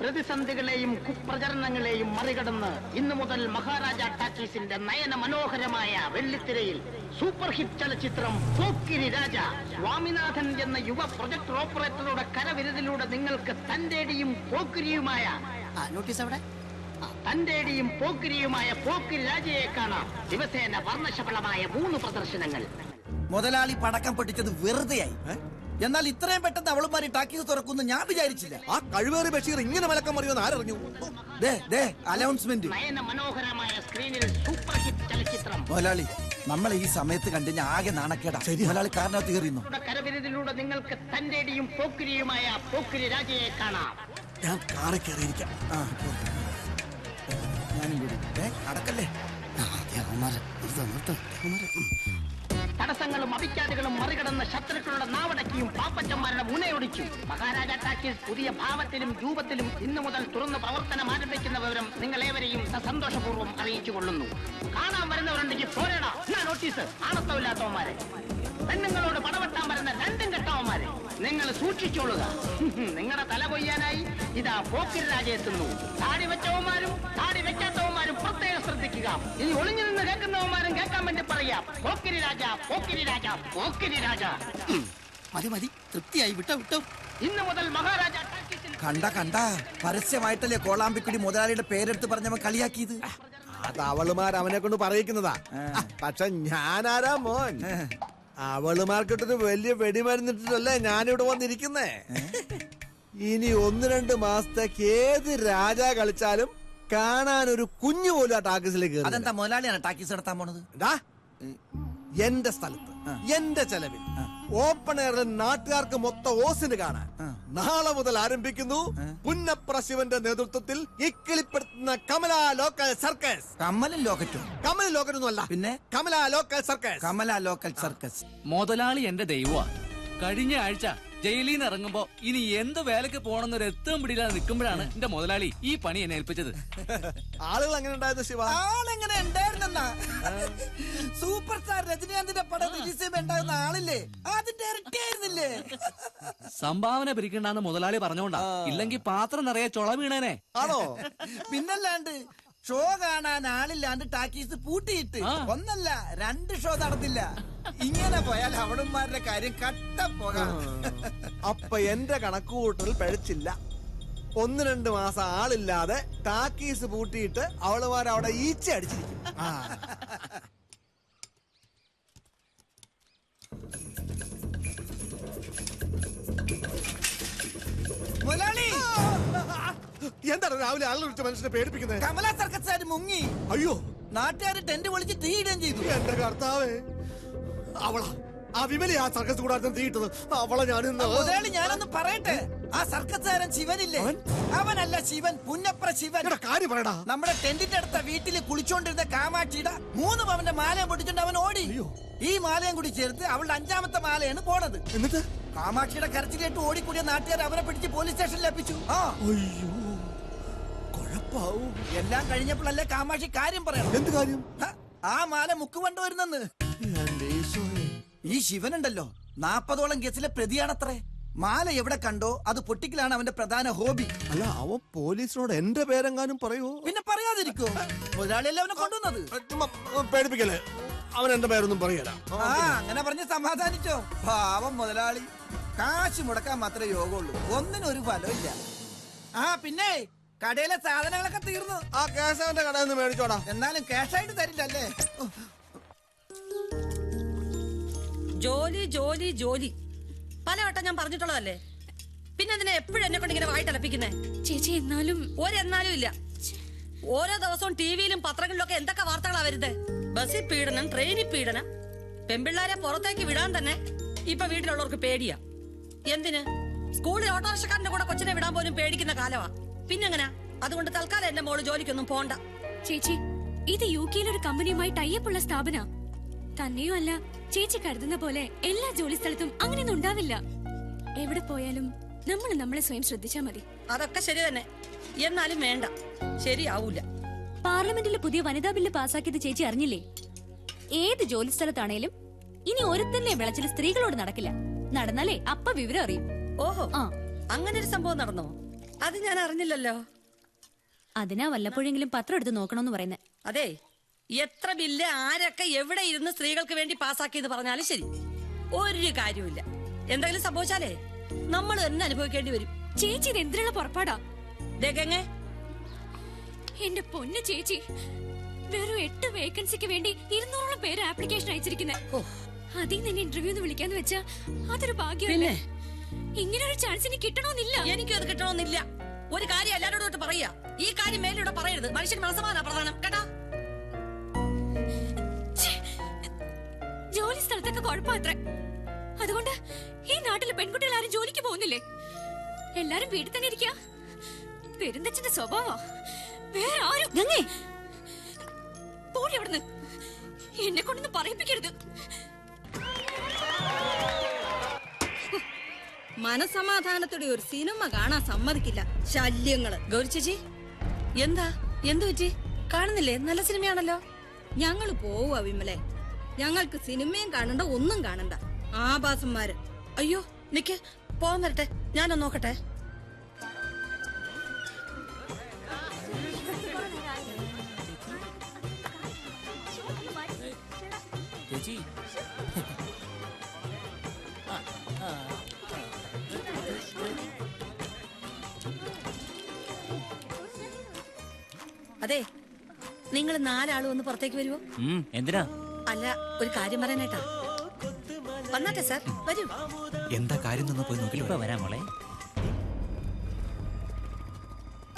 പ്രതിസന്ധികളെയും കുപ്രചരണങ്ങളെയും മറികടന്ന് ഇന്നു മുതൽ മഹാരാജ ടാക്കീസിന്റെ നയന മനോഹരമായ വെള്ളിത്തിരയിൽ സൂപ്പർ ഹിറ്റ് ചലച്ചിത്രം പോക്കിരി രാജ സ്വാമിനാഥൻ എന്ന യുവ പ്രൊജക്ടർ ഓപ്പറേറ്ററുടെ കരവിരുതിലൂടെ നിങ്ങൾക്ക് തന്റേടിയും പോക്കിരിയുമായ നോട്ടീസ് അവിടെ തന്റേടിയും പോക്കിരിയുമായ പോക്കിരി രാജയെ കാണാം. ദിവസേന വർണ്ണശബളമായ 3 പ്രദർശനങ്ങൾ. മുതലാളി പടക്കം പൊട്ടിച്ചത് വെറുതെയായി. എന്നാൽ ഇത്രയും പെട്ടെന്ന് അവളുമാരി ടാക്കീസ് തുറക്കുന്നു ഞാൻ വിചാരിച്ചില്ല. ആ കഴിവേറി ബഷീർ ഇങ്ങനെ മലക്കം അറിയുമെന്ന് ആരറിഞ്ഞു? അനൗൺസ്മെന്റ്. നയന മനോഹരമായ സ്ക്രീനിൽ സൂപ്പർ ഹിറ്റ് ചലച്ചിത്രം. മുതലാളി നമ്മൾ ഈ സമയത്ത് കണ്ടുകഴിഞ്ഞാൽ ആകെ നാണക്കേടാ. മുതലാളി കാരണത്ത് കയറിയുന്നു. കരവിരുതിലൂടെ നിങ്ങൾക്ക് തന്റേടിയും പോക്കിരിയുമായ പോക്കിരി രാജയെ കാണാം. ഞാൻ കാറി കയറിയിരിക്കാം. ഞാനും കൂടി അടക്കല്ലേ. തടസ്സങ്ങളും അവിഖ്യാതികളും മറികടന്ന് ശത്രുക്കളുടെ നാവടക്കിയും പാപ്പച്ചന്മാരുടെ മുനയൊടിച്ചു. മഹാരാജ ടാക്കീസ് പുതിയ ഭാവത്തിലും രൂപത്തിലും ഇന്നു മുതൽ തുറന്ന് പ്രവർത്തനം ആരംഭിക്കുന്ന വിവരം നിങ്ങളേവരെയും സന്തോഷപൂർവ്വം അറിയിച്ചു കൊള്ളുന്നു. കാണാൻ വരുന്നവരുണ്ടെങ്കിൽ പോരടാ നോട്ടീസ്. ആണത്തമില്ലാത്തവന്മാരെ, പെണ്ണുങ്ങളോട് പടവെട്ടാൻ വരുന്ന 2 കെട്ടവന്മാരെ നിങ്ങൾ സൂക്ഷിച്ചോളുക. നിങ്ങളുടെ തല കൊയ്യാനായി ഇതാ പോക്കിരി രാജ എത്തുന്നു. താടി വെച്ചവന്മാരും താടി വെക്കാത്തവന്മാരും പ്രത്യേകം ശ്രദ്ധിക്കുക. ഇനി ഒളിഞ്ഞു നിന്ന് കേൾക്കുന്നവന്മാരും കേൾക്കാൻ വേണ്ടി പറയാം. പോക്കിരി രാജ, പോക്കിരി രാജ, പോക്കിരി രാജ. മതി മതി, തൃപ്തിയായി. വിട്ടോ. ഇന്നു മുതൽ മഹാരാജ കണ്ട പരസ്യമായിട്ടല്ലേ കോളാമ്പിക്കുടി മുതലാളിയുടെ പേരെടുത്ത് പറഞ്ഞവൻ കളിയാക്കിയത്. അത് അവളുമാർ അവനെ കൊണ്ട് പറയിക്കുന്നതാ. പക്ഷെ ഞാനാരാ മോൻ? അവളുമാർക്കിട്ടൊരു വലിയ വെടിമരുന്നിട്ടല്ലേ ഞാനിവിടെ വന്നിരിക്കുന്നേ. ഇനി 1-2 മാസത്തേക്ക് ഏത് രാജ കളിച്ചാലും കാണാൻ ഒരു കുഞ്ഞു പോലും ആ ടാക്കീസിലേക്ക്. അതെന്താ മുതലാളിയാണ് ടാക്കീസ് നടത്താൻ പോണത്? എന്റെ സ്ഥലത്ത് എന്റെ ചെലവിൽ ഓപ്പൺ എയറിൽ നാട്ടുകാർക്ക് മൊത്തം ഓസിന് കാണാൻ നാളെ മുതൽ ആരംഭിക്കുന്നു പുന്നപ്ര ശിവന്റെ നേതൃത്വത്തിൽ ഇക്കിളിപ്പെടുത്തുന്ന കമല ലോക്കൽ സർക്കസ്. കമലും ലോക്കറ്റും? കമല ലോക്കറ്റൊന്നും അല്ല, പിന്നെ Kamala local circus. Kamala local circus. മുതലാളി എന്റെ ദൈവമാ. കഴിഞ്ഞ ആഴ്ച ജയിലിൽ നിന്ന് ഇറങ്ങുമ്പോ ഇനി എന്ത് വേലക്ക് പോണെന്നൊരു എത്തും പിടിയില്ലാതെ നിൽക്കുമ്പോഴാണ് എന്റെ മുതലാളി ഈ പണി എന്നെ ഏൽപ്പിച്ചത്. ആളുകൾ എങ്ങനെ ഉണ്ടായിരുന്നു ശിവ? ആളെങ്ങനെ ഉണ്ടായിരുന്ന സൂപ്പർ സ്റ്റാർ രജനീകാന്തിന്റെ പടം റിലീസ് ഉണ്ടാകുന്ന ആളില്ലേ, അതിന്റെ ഇരട്ടിയായിരുന്നില്ലേ? സംഭാവന പിരിക്കണ്ടെന്ന് മുതലാളി പറഞ്ഞോണ്ടാ, ഇല്ലെങ്കിൽ പാത്രം നിറയെ ചൊള വീണേനെ. ആണോ? പിന്നല്ലാണ്ട് ഷോ കാണാൻ ആളില്ലാണ്ട് ടാക്കീസ് പൂട്ടിയിട്ട് 1 അല്ല 2 ഷോ നടന്നില്ല. ഇങ്ങനെ പോയാൽ അവളുമാരുടെ കാര്യം കട്ട പോകാം. അപ്പൊ എന്റെ കണക്കുകൂട്ടൽ പഴച്ചില്ല. 1-2 മാസം ആളില്ലാതെ ടാക്കീസ് പൂട്ടിയിട്ട് അവളുമാർ അവിടെ ഈച്ച അടിച്ചിരിക്കും. മുതലാളി, എന്താണ് രാവിലെ ആളുകൾ വിളിച്ച മനുഷ്യനെ പേടിപ്പിക്കുന്നത്? കമല സർക്കസ് മുങ്ങി. അയ്യോ, നാട്ടുകാർ ടെന്റ് വിളിച്ച് തീയിടുകയും ചെയ്തു. എന്റെ കർത്താവേ, അവളാ ആ വിമലി ആ സർക്കസ് കൂടാതെ തീയിട്ടത്. അവളെ മുതലാളി ഞാനൊന്ന് പറയട്ടെ. ആ സർക്കസുകാരൻ ശിവനില്ലേ, അവനല്ല ശിവൻ, പുന്നപ്ര ശിവൻ. കാര്യം പറയടാ. നമ്മുടെ ടെന്റിന്റെ അടുത്ത വീട്ടിൽ കുളിച്ചോണ്ടിരുന്ന കാമാക്ഷിയുടെ 3 പവന്റെ മാലയും പൊട്ടിച്ചോണ്ട് അവൻ ഓടി. ഈ മാലയും കൂടി ചേർത്ത് അവളുടെ 5ാമത്തെ മാലയാണ് പോണത്. എന്നിട്ട് കാമാക്ഷിയുടെ കരച്ചിലേട്ട് ഓടിക്കൂടിയ നാട്ടുകാർ അവനെ പിടിച്ച് പോലീസ് സ്റ്റേഷനിൽ എത്തിച്ചു. അയ്യോ, കുഴപ്പാവും. എല്ലാം കഴിഞ്ഞപ്പോഴല്ലേ കാമാക്ഷി കാര്യം പറയണം. എന്ത് കാര്യം? ആ മാല മുക്ക് കൊണ്ടുവരുന്നെന്ന്. ഈ ശിവനുണ്ടല്ലോ 40ഓളം കേസിലെ പ്രതിയാണത്രേ. മാല എവിടെ കണ്ടോ അത് പൊട്ടിക്കലാണ് അവന്റെ പ്രധാന ഹോബി. അല്ല, അവൻ പോലീസിനോട് എന്റെ പേരെങ്ങാനും പറയൂ? പിന്നെ പറയാതിരിക്കോ? മുതലാളിയല്ലേ അവനെ കൊണ്ടുവന്നത്. പേടിപ്പിക്കല്ലേ, അവൻ എന്റെ പേരൊന്നും പറയല. അങ്ങനെ പറഞ്ഞ് സമാധാനിച്ചോ? പാവം മുതലാളി. കാശ് മുടക്കാൻ മാത്രമേ യോഗമുള്ളൂ, ഒന്നിനൊരു ഫലമില്ല. പിന്നെ കടയിലെ സാധനങ്ങളൊക്കെ തീർന്നു. ആ ക്യാഷ് അവന്റെ കടയിൽ നിന്ന് മേടിച്ചോടാ. എന്നാലും ക്യാഷായിട്ട് തരില്ലല്ലേ? ജോലി ജോലി ജോലി പലവട്ടം ഞാൻ പറഞ്ഞിട്ടുള്ളതല്ലേ, പിന്നെ എന്തിനാ എപ്പോഴും എന്നെ കൊണ്ട് ഇങ്ങനെ വായിട്ടലപ്പിക്കുന്നേ? ചേച്ചി എന്നാലും ഒരെന്നാലും ഇല്ല. ഓരോ ദിവസവും ടിവിയിലും പത്രങ്ങളിലും ഒക്കെ എന്തൊക്കെ വാർത്തകളാ വരുന്നത്. ബസ്സിൽ പീഡനം, ട്രെയിനിൽ പീഡനം. പെൺപിള്ളാരെ പുറത്തേക്ക് വിടാൻ തന്നെ ഇപ്പൊ വീട്ടിലുള്ളവർക്ക് പേടിയാ. എന്തിന്? സ്കൂളിൽ ഓട്ടോറിക്ഷക്കാരന്റെ കൂടെ കൊച്ചിനെ വിടാൻ പോലും പേടിക്കുന്ന കാലമാ. പിന്നെങ്ങനാ? അതുകൊണ്ട് തൽക്കാലം എന്റെ മോള് ജോലിക്കൊന്നും പോണ്ട. ചേച്ചി, ഇത് UK-യിലൊരു കമ്പനിയുമായി ടൈപ്പുള്ള സ്ഥാപന. തന്നെയോ അല്ല, ചേച്ചി കരുതുന്ന പോലെ എല്ലാ ജോലി സ്ഥലത്തും അങ്ങനെയൊന്നും ഉണ്ടാവില്ല. എവിടെ പോയാലും നമ്മൾ നമ്മളെ സ്വയം ശ്രദ്ധിച്ചാ മതി. അതൊക്കെ ശരി തന്നെ, എന്നാലും വേണ്ട, ശരിയാവൂല. പാർലമെന്റിൽ പുതിയ വനിതാ ബില്ല് പാസാക്കിയത് ചേച്ചി അറിഞ്ഞില്ലേ? ഏത് ജോലി സ്ഥലത്താണേലും ഇനി ഒരുത്തന്നെ വിളച്ചിൽ സ്ത്രീകളോട് നടക്കില്ല. നടന്നാലേ അപ്പ വിവരം അറിയും. ഓഹോ, അങ്ങനെ ഒരു സംഭവം നടന്നോ? അത് ഞാൻ അറിഞ്ഞില്ലല്ലോ. അതിനാ വല്ലപ്പോഴെങ്കിലും പത്രം എടുത്ത് നോക്കണമെന്ന് പറയുന്നേ. അതെ, എത്ര ബില്ല് ആരൊക്കെ എവിടെ ഇരുന്ന് സ്ത്രീകൾക്ക് വേണ്ടി പാസ്സാക്കിയെന്ന് പറഞ്ഞാലും ശരി, ഒരു കാര്യമില്ല. എന്തെങ്കിലും സംഭവിച്ചാലേ നമ്മൾ തന്നെ അനുഭവിക്കേണ്ടി വരും. ചേച്ചി ഇത് എന്തിനുള്ള പുറപ്പാടാ? ദേഗങ്ങ, എന്റെ പൊന്നു ചേച്ചി, വെറും 8 വേക്കൻസിക്ക് വേണ്ടി 200ഓളം പേര് ആപ്ലിക്കേഷൻ അയച്ചിരിക്കുന്നേ. അതിൽ നിന്ന് ഇന്റർവ്യൂന്ന് വിളിക്കാന്ന് വെച്ചാ അതൊരു ഭാഗ്യമല്ലേ? ഇങ്ങനെ ഒരു ചാൻസ് എനിക്ക് കിട്ടണമെന്നില്ല. എനിക്കും അത് കിട്ടണമെന്നില്ല. ഒരു കാര്യം എല്ലാവരോടും പറയാ, ഈ കാര്യം മേലിലൂടെ പറയരുത്. മനുഷ്യന് മനസ്സമാധാന പ്രധാനം കേട്ടോ. ജോലി സ്ഥലത്തൊക്കെ കുഴപ്പമത്രേ. അതുകൊണ്ട് ഈ നാട്ടിലെ പെൺകുട്ടികൾ ആരും ജോലിക്ക് പോകുന്നില്ലേ? എല്ലാരും വീട്ടിൽ തന്നെ ഇരിക്കുക. പെരുന്തച്ഛന്റെ സ്വഭാവം വേറെ ആരും. ഗംഗേ, പോടി അവിടുന്ന്. എന്നെ കൊണ്ടൊന്നും പറയിപ്പിക്കരുത്. മനസമാധാനത്തോടെ ഒരു സിനിമ കാണാൻ സമ്മതിക്കില്ല. ശല്യങ്ങള്. ഗൗരി ചേച്ചി, എന്താ എന്തു പറ്റി? കാണുന്നില്ലേ? നല്ല സിനിമയാണല്ലോ. ഞങ്ങള് പോവുക വിമലെ. ഞങ്ങൾക്ക് സിനിമയും കാണണ്ട, ഒന്നും കാണണ്ട. ആഭാസന്മാര്. അയ്യോ നിക്ക്, പോവാൻ വരട്ടെ, ഞാനൊന്ന് നോക്കട്ടെ. ചേച്ചി, അതെ, നിങ്ങൾ 4 ആളും ഒന്ന് പുറത്തേക്ക് വരുമോ? എന്തിനാ? അല്ല, ഒരു കാര്യം പറയാനായിട്ടാ. വന്നാട്ടെ സാർ, വരൂ. എന്താ കാര്യം നിന്ന് പോയി നോക്കി വരാം മോളെ.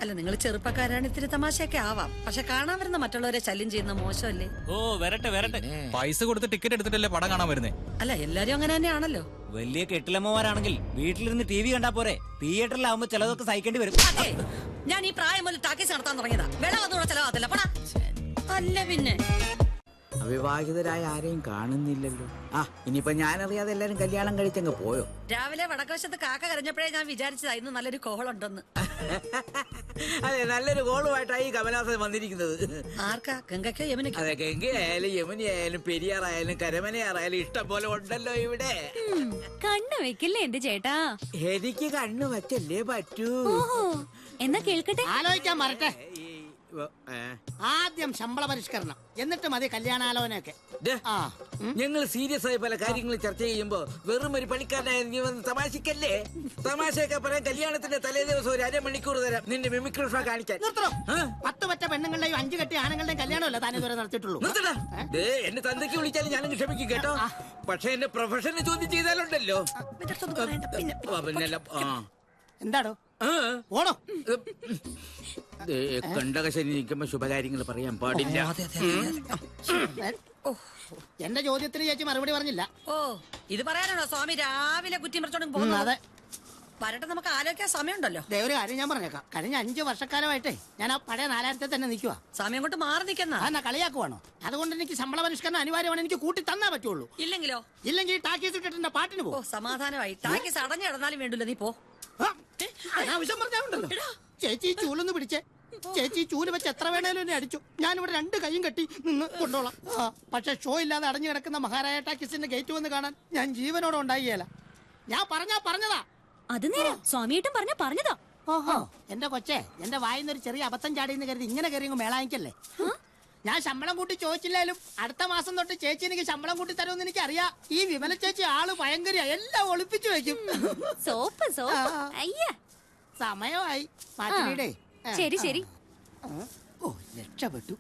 അല്ല, നിങ്ങൾ ചെറുപ്പക്കാരാണ്, ഇത്തിരി തമാശയൊക്കെ ആവാം. പക്ഷെ കാണാൻ വരുന്ന മറ്റുള്ളവരെ ശല്യം ചെയ്യുന്ന മോശമല്ലേ? ഓ വരട്ടെ വരട്ടെ. പൈസ കൊടുത്ത് ടിക്കറ്റ് എടുത്തിട്ടല്ലേ പടം കാണാൻ വരുന്നേ? അല്ല, എല്ലാരും അങ്ങനെ തന്നെയാണല്ലോ. വലിയ കെട്ടിലമ്മമാരാണെങ്കിൽ വീട്ടിലിരുന്ന് TV കണ്ടാ പോരെ. തിയേറ്ററിലാവുമ്പോ ചിലതൊക്കെ സഹിക്കേണ്ടി വരും. അതെ, ഞാൻ ഈ പ്രായം മുതൽ ടാക്കീസ് നടത്താൻ തുടങ്ങിയതാ. വെള്ളം ഒന്നുകൂടെ ചെലവാകത്തില്ല. പടാ. അല്ല പിന്നെ അവിവാഹിതരായ ആരെയും കാണുന്നില്ലല്ലോ. ആ, ഇനിയിപ്പോ ഞാനറിയാതെ എല്ലാരും കല്യാണം കഴിച്ചങ്ങ് പോയോ? രാവിലെ വടക്കവശത്ത് കാക്ക കരഞ്ഞപ്പോഴേ ഞാൻ വിചാരിച്ചതാ ഇന്ന് നല്ലൊരു കോൾ ഉണ്ടെന്ന്. അതെ, നല്ലൊരു കോളുമായിട്ടായി കമലാസൻ വന്നിരിക്കുന്നത്. ആർക്കാ? ഗംഗയ്ക്കോ യമുനയ്ക്കോ? അതെ, ഗംഗയായാലും യമുനയായാലും പെരിയാറായാലും കരമനയാറായാലും ഇഷ്ടം പോലെ ഉണ്ടല്ലോ ഇവിടെ. കണ്ണു വെക്കില്ലേ എന്റെ ചേട്ടാ? എനിക്ക് കണ്ണു വച്ചല്ലേ പറ്റൂ. എന്നാ കേൾക്കട്ടെ. ആലോചിക്കാൻ മറട്ടെ. ആദ്യം ശമ്പള പരിഷ്കരണം, എന്നിട്ട് മതി കല്യാണാലോചനയൊക്കെ. ഞങ്ങൾ സീരിയസ് ആയി പല കാര്യങ്ങളും ചർച്ച ചെയ്യുമ്പോ വെറും ഒരു പണിക്കാരനായ നീ വന്ന് തമാശക്കല്ലേ. തമാശയൊക്കെ പറയാൻ കല്യാണത്തിന്റെ തലേ ദിവസം ഒരു 1/2 മണിക്കൂർ തരാം നിന്റെ മിമിക്രി ഷോ കാണിക്കാൻ. നിർത്തണോ? 10 പറ്റ പെണ്ണുങ്ങളുടെയും 5 കെട്ടി ആണുങ്ങളുടെയും കല്യാണമല്ല താൻ ഇതുവരെ നടത്തിയിട്ടുള്ളൂ. നിർത്തടാ. എന്നെ തന്തയ്ക്ക് വിളിച്ചാലും ഞാനും ക്ഷമിക്കും കേട്ടോ. പക്ഷെ എന്റെ പ്രൊഫഷനെ ചോദ്യം ചെയ്താലുണ്ടല്ലോ. എന്താടോ ഓണോ? കണ്ടകശനി നിൽക്കുമ്പോ ശുഭകാര്യങ്ങൾ പറയാൻ പാടില്ല. എന്റെ ചോദ്യത്തിന് ചേച്ചി മറുപടി പറഞ്ഞില്ല. ഓ, ഇത് പറയാനാണോ സ്വാമി രാവിലെ കുറ്റിമറിച്ചോണ്ട് പോകുന്നത്? അതെ. വരട്ടെ, നമുക്ക് ആലോചിക്കാൻ സമയമുണ്ടല്ലോ. ഒരു കാര്യം ഞാൻ പറഞ്ഞേക്കാം. കഴിഞ്ഞ 5 വർഷക്കാലമായിട്ടേ ഞാൻ ആ പഴയ 4000 തന്നെ നിൽക്കുക. സമയം കൊണ്ട് മാറി നിൽക്കുന്ന എന്നാ കളിയാക്കുവാണോ? അതുകൊണ്ട് എനിക്ക് ശമ്പള പരിഷ്കരണം അനിവാര്യമാണ്. എനിക്ക് കൂട്ടി തന്നാ പറ്റുള്ളൂ. ഇല്ലെങ്കിലോ? ഇല്ലെങ്കിൽ ടാക്കീസ് ഇട്ടിട്ട് പാട്ടിന് ഓ, പോകും. സമാധാനമായി. ടാക്കീസ് അടഞ്ഞു കിടന്നാലും വേണ്ടല്ലോ, നീ പോ. അനാവശ്യം പറഞ്ഞാലുണ്ടല്ലോ. ചേച്ചി ഈ ചൂലൊന്ന് പിടിച്ചേ. ചേച്ചി ഈ ചൂല് വെച്ച് എത്ര വേണേലും എന്നെ അടിച്ചു. ഞാനിവിടെ 2 കൈയും കെട്ടി നിന്ന് കൊണ്ടോളാം. പക്ഷെ ഷോ ഇല്ലാതെ അടഞ്ഞു കിടക്കുന്ന മഹാരായ ടാക്കീസിന്റെ ഗേറ്റ് വന്ന് കാണാൻ ഞാൻ ജീവനോടെ ഉണ്ടായില്ല. ഞാൻ പറഞ്ഞതാ. അത് നേരാ, സ്വാമിയേട്ടും പറഞ്ഞതാ. ഓഹോ, എന്റെ കൊച്ചേ, എന്റെ വായിന്നൊരു ചെറിയ അബദ്ധം ചാടിയെന്ന് കരുതി ഇങ്ങനെ കയറി മേളായിക്കല്ലേ. ഞാൻ ശമ്പളം കൂട്ടി ചോദിച്ചില്ലാലും അടുത്ത മാസം തൊട്ട് ചേച്ചി എനിക്ക് ശമ്പളം കൂട്ടി തരുമെന്ന് എനിക്ക് അറിയാം. ഈ വിമല ചേച്ചി ആള് ഭയങ്കര, എല്ലാം ഒളിപ്പിച്ചു വെക്കും. സോപ്പ് അയ്യ, സമയമായി മാറ്റിയുടെ. ശരി ശരി. ഓ, രക്ഷപ്പെട്ടു.